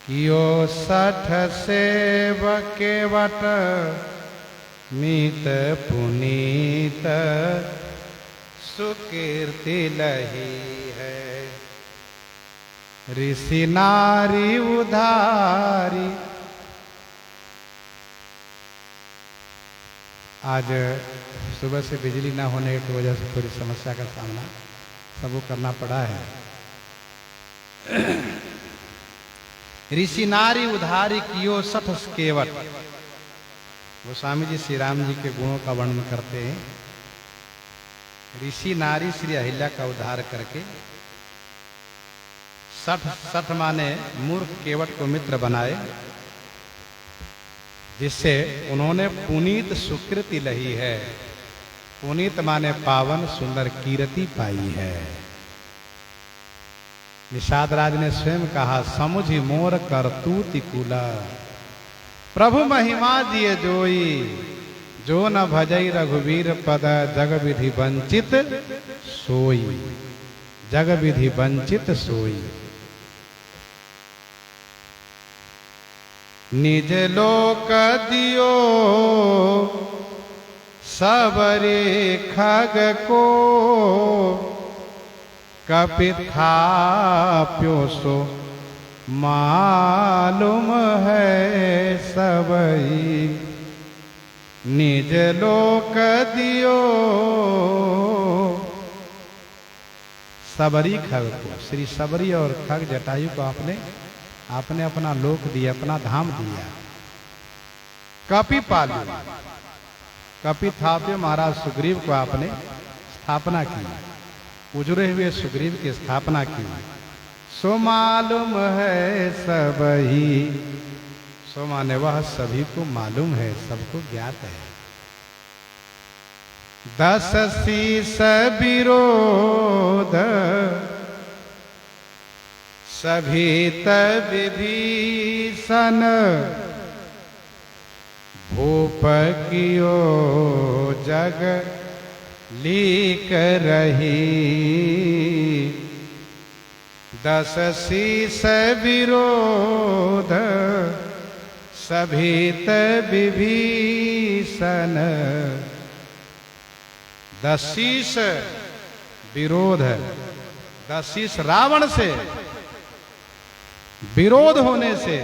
कियो सठ सेवके वट मीत पुनीत सुकीर्ति लही है। ऋषि नारी उधारी। आज सुबह से बिजली ना होने की वजह से थोड़ी समस्या का सामना सबको करना पड़ा है। ऋषि नारी उधारी कियो सठ केवट। गोस्वामी जी श्री राम जी के गुणों का वर्णन करते हैं। ऋषि नारी श्री अहिल्या का उद्धार करके सठ माने मूर्ख केवट को मित्र बनाए, जिससे उन्होंने पुनीत सुकृति लही है। पुनीत माने पावन सुंदर कीर्ति पाई है। निषाद राज ने स्वयं कहा, समुझि मोर करतूति कुला प्रभु महिमा दिए जोई, जो न भजई रघुवीर पद जग विधि वंचित सोई। जग विधि वंचित सोई। निज लोक दियो सबरे खग को, कपिथाप्यो सो मालूम है सबई। निज लोक दियो सबरी खग को। श्री सबरी और खग जटायु को आपने अपना लोक दिया, अपना धाम दिया। कपि पालु, कपिथाप्य महाराज सुग्रीव को आपने स्थापना की। उजरे हुए सुग्रीव की स्थापना की। सो मालूम है सबही। सो माने वह सभी को मालूम है, सबको ज्ञात है। दस शीस विरोध सभीत विभीषण, भूप कियो जग लीक रही। दस शीस विरोध सभीत विभीषण। दस शीस विरोध, दस शीस रावण से विरोध होने से,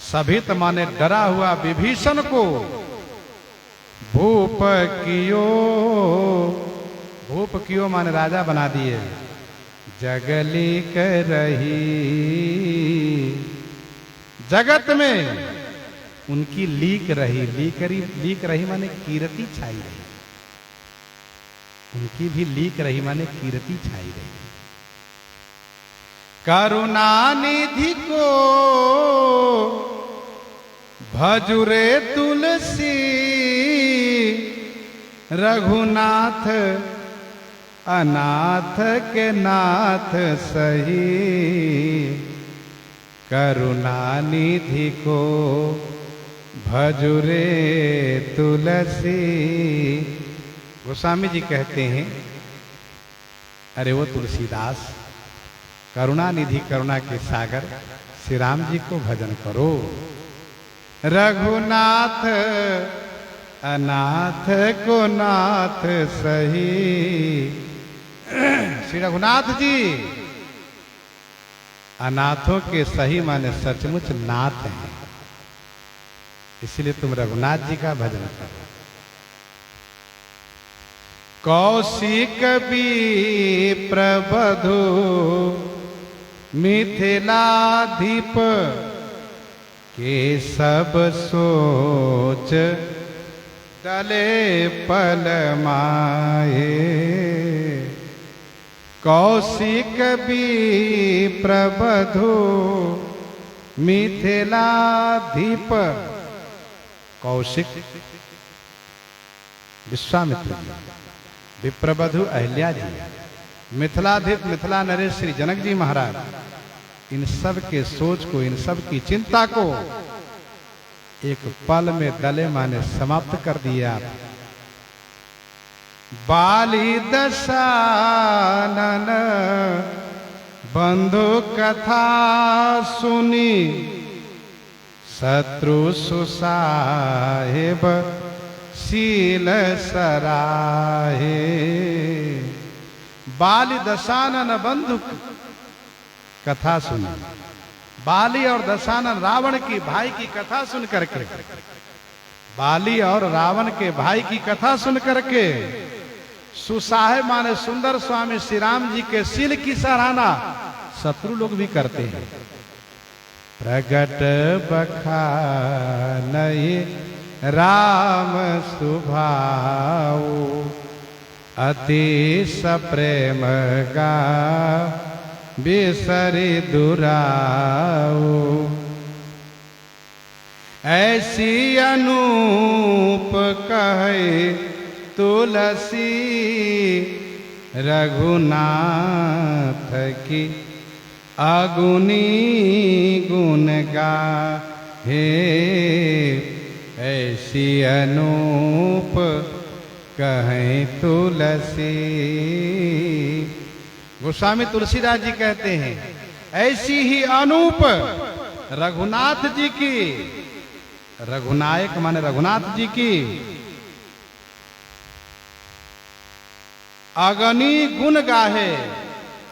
सभित माने डरा हुआ विभीषण को, भूप कियो, भूप कियो माने राजा बना दिए। जगली कर रही, जगत में उनकी लीक रही। लीक रही माने कीर्ति छाई रही। उनकी भी लीक रही माने कीर्ति छाई रही। करुणा निधि को भजुरे तुलसी, रघुनाथ अनाथ के नाथ सही। करुणा निधि को भजुरे तुलसी। गोस्वामी जी कहते हैं, अरे वो तुलसीदास, करुणा निधि करुणा के सागर श्री राम जी को भजन करो। रघुनाथ अनाथ को नाथ सही। श्री रघुनाथ जी अनाथों के सही माने सचमुच नाथ हैं, इसलिए तुम रघुनाथ जी का भजन करो। कौशिक भी प्रबधु मिथिलाधिप, के सब सोच डले पल माए। कौशिक भी प्रबधु मिथिलाधिप। कौशिक विश्वामित्र, विप्रबधु अहिल्या जी, मिथिलाधिप मिथिला नरेश श्री जनक जी महाराज, इन सब के सोच को, इन सब की चिंता को एक पल में दले माने समाप्त कर दिया। बाली दशानन बंधु कथा सुनी शत्रु सुसाहिब शील सराहे। बाली दशानन बंधु कथा सुनी, बाली और दशानन रावण की भाई की कथा सुन करके, बाली और रावण के भाई की कथा सुन करके सुसाहिब माने सुंदर स्वामी श्री राम जी के शील की सराहना शत्रु लोग भी करते हैं। प्रगट बखानहि राम सुभाऊ अति सप्रेम गा बिसरि दुराऊ। ऐसी अनूप कहे तुलसी रघुनाथ की अगुनी गुण गाहे। ऐसी अनूप कहे तुलसी। गोस्वामी तुलसीदास जी कहते हैं ऐसी ही अनूप रघुनाथ जी की, रघुनायक माने रघुनाथ जी की अगनी गुण गाहे।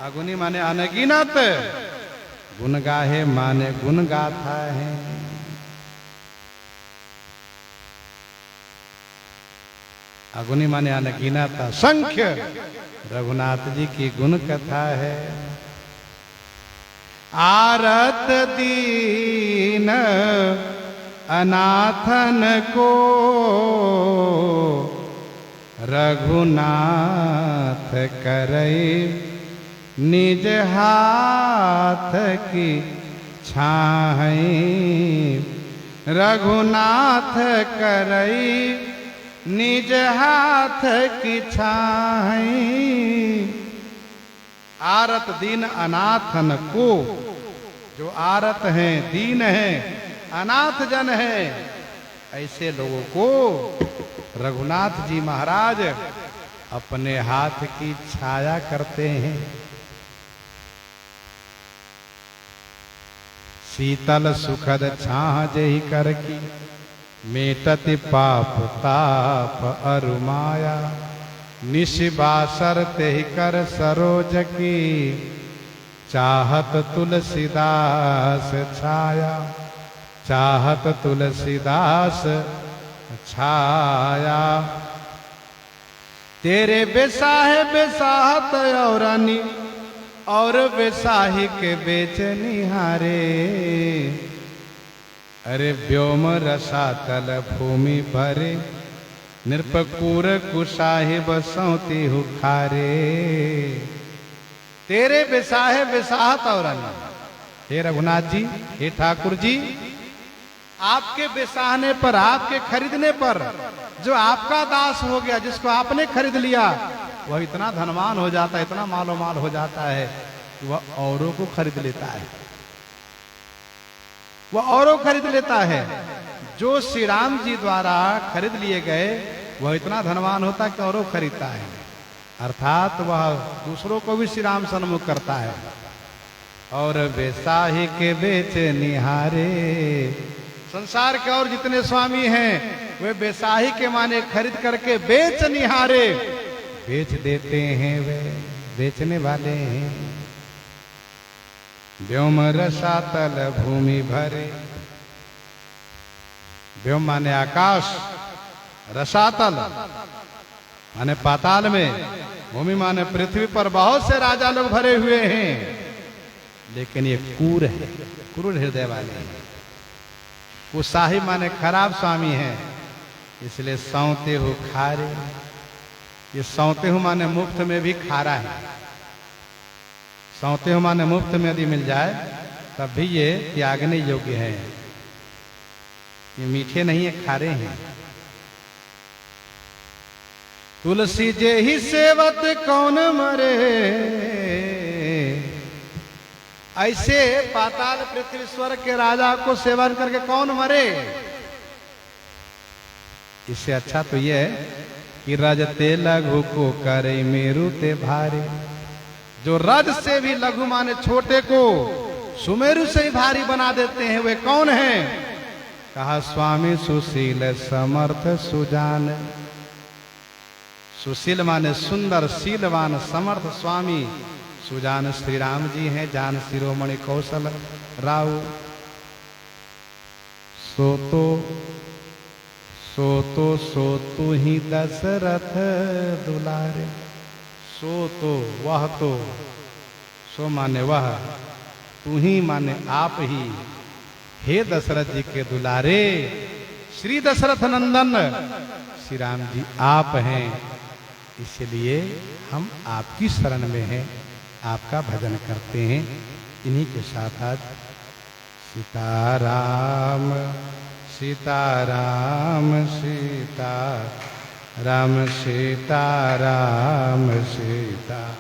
अगुनी माने अनगिनत, गुण गाहे माने गुण गाथा है। अगुनी माने अनगिनत असंख्य रघुनाथ जी की गुण कथा है। आरत दीन अनाथन को रघुनाथ करई निज हाथ की छाई। रघुनाथ करई निज हाथ की छाई। आरत दीन अनाथन को, जो आरत हैं, दीन हैं, अनाथ जन हैं, ऐसे लोगों को रघुनाथ जी महाराज अपने हाथ की छाया करते हैं। शीतल सुखद छाह जही कर की मेटति पाप ताप अरु माया। निशिबासर तेहि कर सरोज की चाहत तुलसीदास छाया। चाहत तुलसीदास छाया। तेरे बेसाहे बेसाहत औरानी और बेसाही के बेच निहारे। अरे व्योम रसातल भूमि भरे नृपकुर कुशाही बसौती हुखारे। तेरे बेसाहे बेसाहत औरानी, हे रघुनाथ जी, हे ठाकुर जी, आपके बेसाहने पर, आपके खरीदने पर जो आपका दास हो गया, जिसको आपने खरीद लिया, वह इतना धनवान हो जाता है, इतना मालो माल हो जाता है कि वह औरों को खरीद लेता है। वह औरों खरीद लेता है। जो श्री राम जी द्वारा खरीद लिए गए वह इतना धनवान होता है कि औरों खरीदता है। अर्थात वह दूसरों को भी श्री राम सन्मुख करता है। और बेसाही के बेच निहारे। संसार के और जितने स्वामी हैं वे बेसाही के माने खरीद करके बेच निहारे, बेच देते हैं, वे बेचने वाले हैं। व्योम रसातल भूमि भरे। व्योम माने आकाश, रसातल माने पाताल में, भूमि माने पृथ्वी पर बहुत से राजा लोग भरे हुए हैं, लेकिन ये क्रूर है, क्रूर हृदय वाले हैं। कुशाही माने खराब स्वामी है, इसलिए सौते हो खारे। ये सौते हो माने मुफ्त में भी खारा है। सौते हो माने मुफ्त में यदि मिल जाए तब भी ये त्यागने योग्य है। ये मीठे नहीं है, खारे हैं। तुलसी जे ही सेवत कौन मरे। ऐसे पाताल पृथ्वी स्वर्ग के राजा को सेवन करके कौन मरे। इससे अच्छा तो यह है कि रजते लघु को करे मेरु ते भारे। जो रज से भी लघु माने छोटे को सुमेरु से ही भारी बना देते हैं, वे कौन हैं? कहा स्वामी सुशील समर्थ सुजान। सुशील माने सुंदर, शीलवान, समर्थ स्वामी सुजान श्री राम जी हैं। जान शिरोमणि कौशल राव। सो तो ही दशरथ दुलारे। वह तो, सो माने वह, तू ही माने आप ही, हे दशरथ जी के दुलारे, श्री दशरथ नंदन श्री राम जी आप हैं। इसलिए हम आपकी शरण में हैं, आपका भजन करते हैं। इन्हीं के साथ आज सीताराम सीताराम सीताराम सीताराम सीता